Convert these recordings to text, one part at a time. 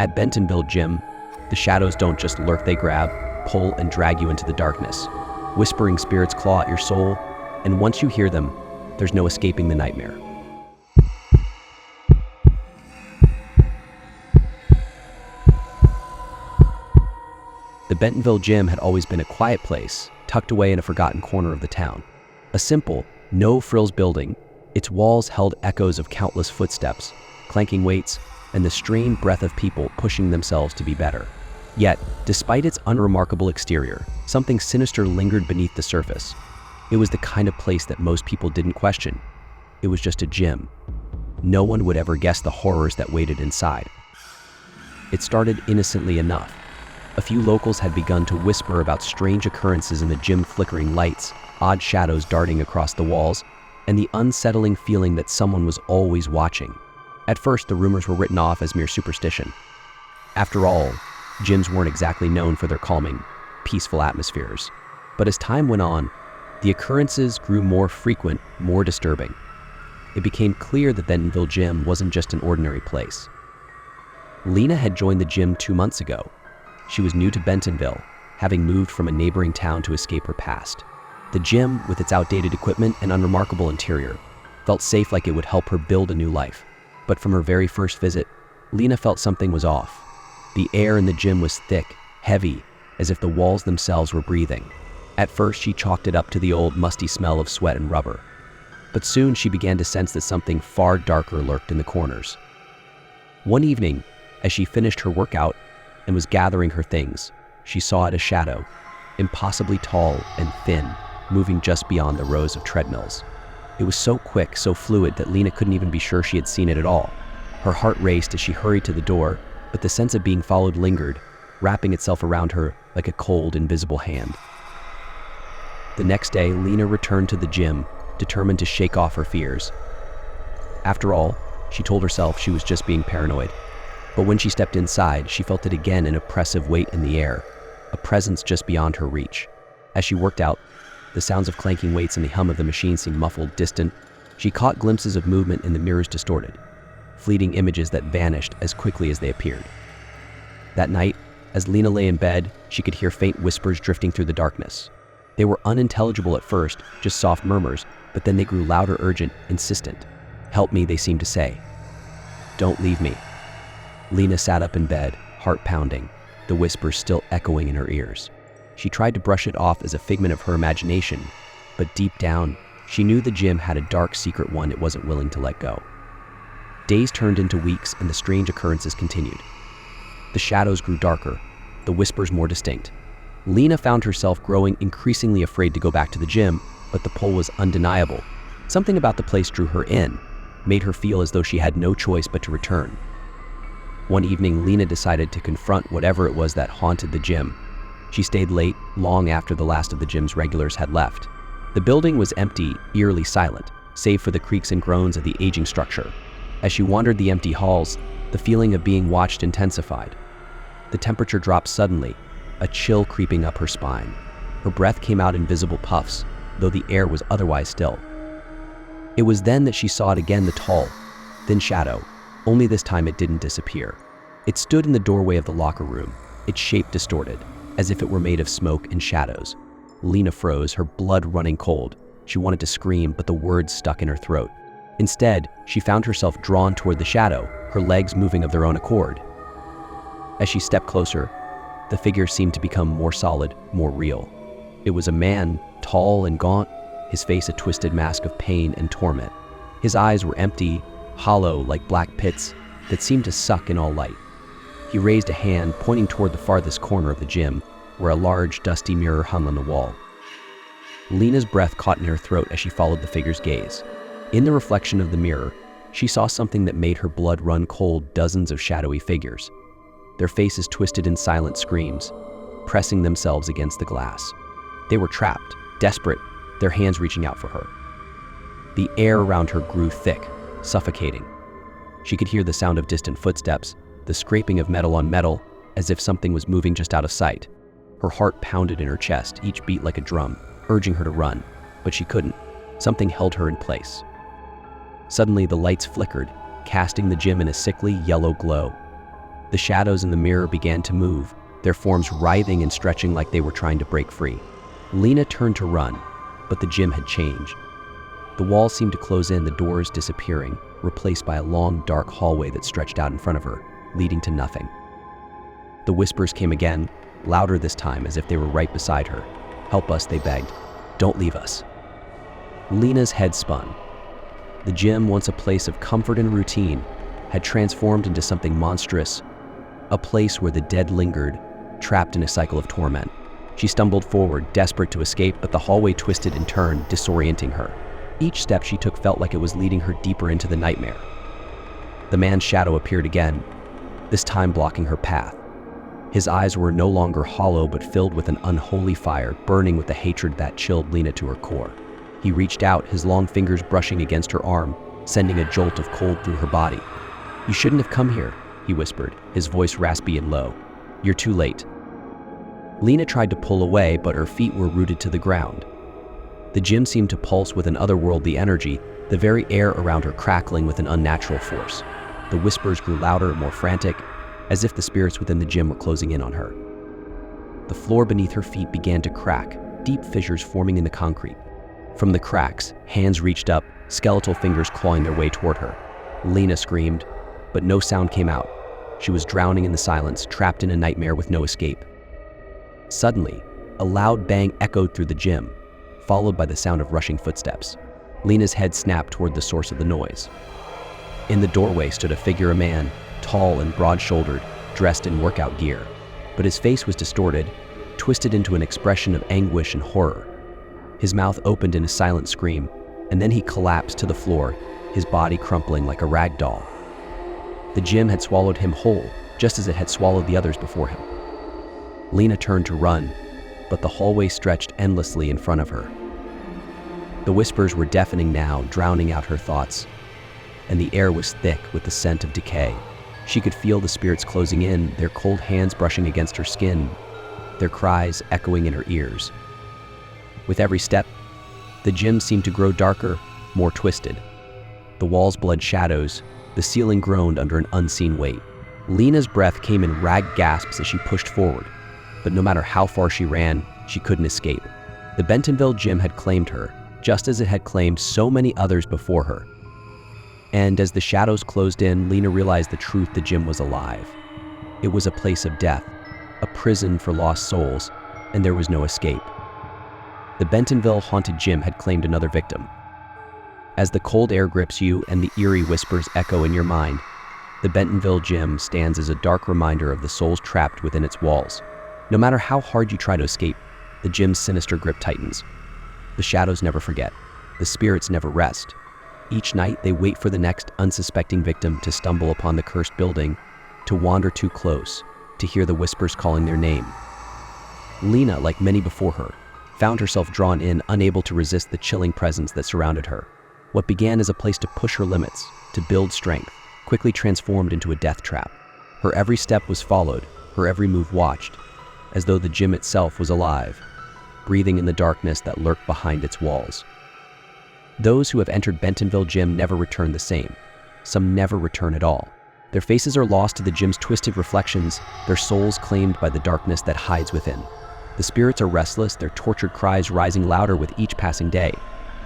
At Bentonville Gym, the shadows don't just lurk, they grab, pull, and drag you into the darkness. Whispering spirits claw at your soul, and once you hear them, there's no escaping the nightmare. The Bentonville Gym had always been a quiet place, tucked away in a forgotten corner of the town. A simple, no-frills building, its walls held echoes of countless footsteps, clanking weights, and the strained breath of people pushing themselves to be better. Yet, despite its unremarkable exterior, something sinister lingered beneath the surface. It was the kind of place that most people didn't question. It was just a gym. No one would ever guess the horrors that waited inside. It started innocently enough. A few locals had begun to whisper about strange occurrences in the gym, flickering lights, odd shadows darting across the walls, and the unsettling feeling that someone was always watching. At first, the rumors were written off as mere superstition. After all, gyms weren't exactly known for their calming, peaceful atmospheres. But as time went on, the occurrences grew more frequent, more disturbing. It became clear that Bentonville Gym wasn't just an ordinary place. Lena had joined the gym 2 months ago. She was new to Bentonville, having moved from a neighboring town to escape her past. The gym, with its outdated equipment and unremarkable interior, felt safe, like it would help her build a new life. But from her very first visit, Lena felt something was off. The air in the gym was thick, heavy, as if the walls themselves were breathing. At first, she chalked it up to the old, musty smell of sweat and rubber. But soon she began to sense that something far darker lurked in the corners. One evening, as she finished her workout and was gathering her things, she saw it a shadow, impossibly tall and thin, moving just beyond the rows of treadmills. It was so quick, so fluid, that Lena couldn't even be sure she had seen it at all. Her heart raced as she hurried to the door, but the sense of being followed lingered, wrapping itself around her like a cold, invisible hand. The next day, Lena returned to the gym, determined to shake off her fears. After all, she told herself she was just being paranoid. But when she stepped inside, she felt it again, an oppressive weight in the air, a presence just beyond her reach. As she worked out, the sounds of clanking weights and the hum of the machine seemed muffled, distant. She caught glimpses of movement in the mirrors, distorted, fleeting images that vanished as quickly as they appeared. That night, as Lena lay in bed, she could hear faint whispers drifting through the darkness. They were unintelligible at first, just soft murmurs, but then they grew louder, urgent, insistent. "Help me," they seemed to say. "Don't leave me." Lena sat up in bed, heart pounding, the whispers still echoing in her ears. She tried to brush it off as a figment of her imagination, but deep down, she knew the gym had a dark secret, one it wasn't willing to let go. Days turned into weeks, and the strange occurrences continued. The shadows grew darker, the whispers more distinct. Lena found herself growing increasingly afraid to go back to the gym, but the pull was undeniable. Something about the place drew her in, made her feel as though she had no choice but to return. One evening, Lena decided to confront whatever it was that haunted the gym. She stayed late, long after the last of the gym's regulars had left. The building was empty, eerily silent, save for the creaks and groans of the aging structure. As she wandered the empty halls, the feeling of being watched intensified. The temperature dropped suddenly, a chill creeping up her spine. Her breath came out in visible puffs, though the air was otherwise still. It was then that she saw it again, the tall, thin shadow, only this time it didn't disappear. It stood in the doorway of the locker room, its shape distorted, as if it were made of smoke and shadows. Lena froze, her blood running cold. She wanted to scream, but the words stuck in her throat. Instead, she found herself drawn toward the shadow, her legs moving of their own accord. As she stepped closer, the figure seemed to become more solid, more real. It was a man, tall and gaunt, his face a twisted mask of pain and torment. His eyes were empty, hollow like black pits that seemed to suck in all light. He raised a hand, pointing toward the farthest corner of the gym, where a large, dusty mirror hung on the wall. Lena's breath caught in her throat as she followed the figure's gaze. In the reflection of the mirror, she saw something that made her blood run cold: dozens of shadowy figures. Their faces twisted in silent screams, pressing themselves against the glass. They were trapped, desperate, their hands reaching out for her. The air around her grew thick, suffocating. She could hear the sound of distant footsteps, the scraping of metal on metal, as if something was moving just out of sight. Her heart pounded in her chest, each beat like a drum, urging her to run, but she couldn't. Something held her in place. Suddenly, the lights flickered, casting the gym in a sickly yellow glow. The shadows in the mirror began to move, their forms writhing and stretching like they were trying to break free. Lena turned to run, but the gym had changed. The walls seemed to close in, the doors disappearing, replaced by a long, dark hallway that stretched out in front of her, leading to nothing. The whispers came again, louder this time, as if they were right beside her. "Help us," they begged. "Don't leave us." Lena's head spun. The gym, once a place of comfort and routine, had transformed into something monstrous, a place where the dead lingered, trapped in a cycle of torment. She stumbled forward, desperate to escape, but the hallway twisted and turned, disorienting her. Each step she took felt like it was leading her deeper into the nightmare. The man's shadow appeared again, this time blocking her path. His eyes were no longer hollow but filled with an unholy fire, burning with the hatred that chilled Lena to her core. He reached out, his long fingers brushing against her arm, sending a jolt of cold through her body. "You shouldn't have come here," he whispered, his voice raspy and low. "You're too late." Lena tried to pull away, but her feet were rooted to the ground. The gym seemed to pulse with an otherworldly energy, the very air around her crackling with an unnatural force. The whispers grew louder and more frantic, as if the spirits within the gym were closing in on her. The floor beneath her feet began to crack, deep fissures forming in the concrete. From the cracks, hands reached up, skeletal fingers clawing their way toward her. Lena screamed, but no sound came out. She was drowning in the silence, trapped in a nightmare with no escape. Suddenly, a loud bang echoed through the gym, followed by the sound of rushing footsteps. Lena's head snapped toward the source of the noise. In the doorway stood a figure, a man, tall and broad-shouldered, dressed in workout gear. But his face was distorted, twisted into an expression of anguish and horror. His mouth opened in a silent scream, and then he collapsed to the floor, his body crumpling like a rag doll. The gym had swallowed him whole, just as it had swallowed the others before him. Lena turned to run, but the hallway stretched endlessly in front of her. The whispers were deafening now, drowning out her thoughts, and the air was thick with the scent of decay. She could feel the spirits closing in, their cold hands brushing against her skin, their cries echoing in her ears. With every step, the gym seemed to grow darker, more twisted. The walls bled shadows, the ceiling groaned under an unseen weight. Lena's breath came in ragged gasps as she pushed forward, but no matter how far she ran, she couldn't escape. The Bentonville gym had claimed her, just as it had claimed so many others before her. And as the shadows closed in, Lena realized the truth: the gym was alive. It was a place of death, a prison for lost souls, and there was no escape. The Bentonville haunted gym had claimed another victim. As the cold air grips you and the eerie whispers echo in your mind, the Bentonville gym stands as a dark reminder of the souls trapped within its walls. No matter how hard you try to escape, the gym's sinister grip tightens. The shadows never forget. The spirits never rest. Each night, they wait for the next unsuspecting victim to stumble upon the cursed building, to wander too close, to hear the whispers calling their name. Lena, like many before her, found herself drawn in, unable to resist the chilling presence that surrounded her. What began as a place to push her limits, to build strength, quickly transformed into a death trap. Her every step was followed, her every move watched, as though the gym itself was alive, breathing in the darkness that lurked behind its walls. Those who have entered Bentonville gym never return the same. Some never return at all. Their faces are lost to the gym's twisted reflections, their souls claimed by the darkness that hides within. The spirits are restless, their tortured cries rising louder with each passing day.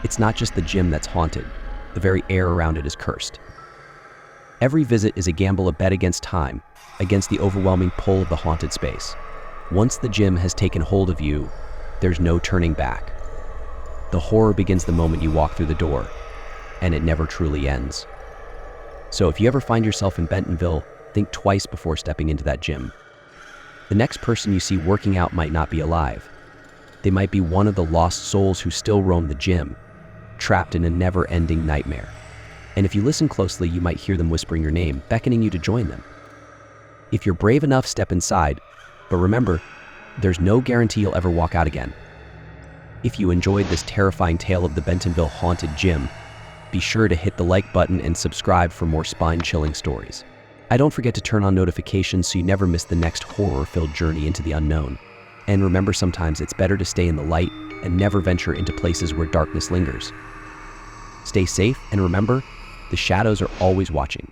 It's not just the gym that's haunted. The very air around it is cursed. Every visit is a gamble, a bet against time, against the overwhelming pull of the haunted space. Once the gym has taken hold of you, there's no turning back. The horror begins the moment you walk through the door, and it never truly ends. So if you ever find yourself in Bentonville, think twice before stepping into that gym. The next person you see working out might not be alive. They might be one of the lost souls who still roam the gym, trapped in a never-ending nightmare. And if you listen closely, you might hear them whispering your name, beckoning you to join them. If you're brave enough, step inside, but remember, there's no guarantee you'll ever walk out again. If you enjoyed this terrifying tale of the Bentonville haunted gym, be sure to hit the like button and subscribe for more spine-chilling stories. Don't forget to turn on notifications so you never miss the next horror-filled journey into the unknown. And remember, sometimes it's better to stay in the light and never venture into places where darkness lingers. Stay safe, and remember, the shadows are always watching.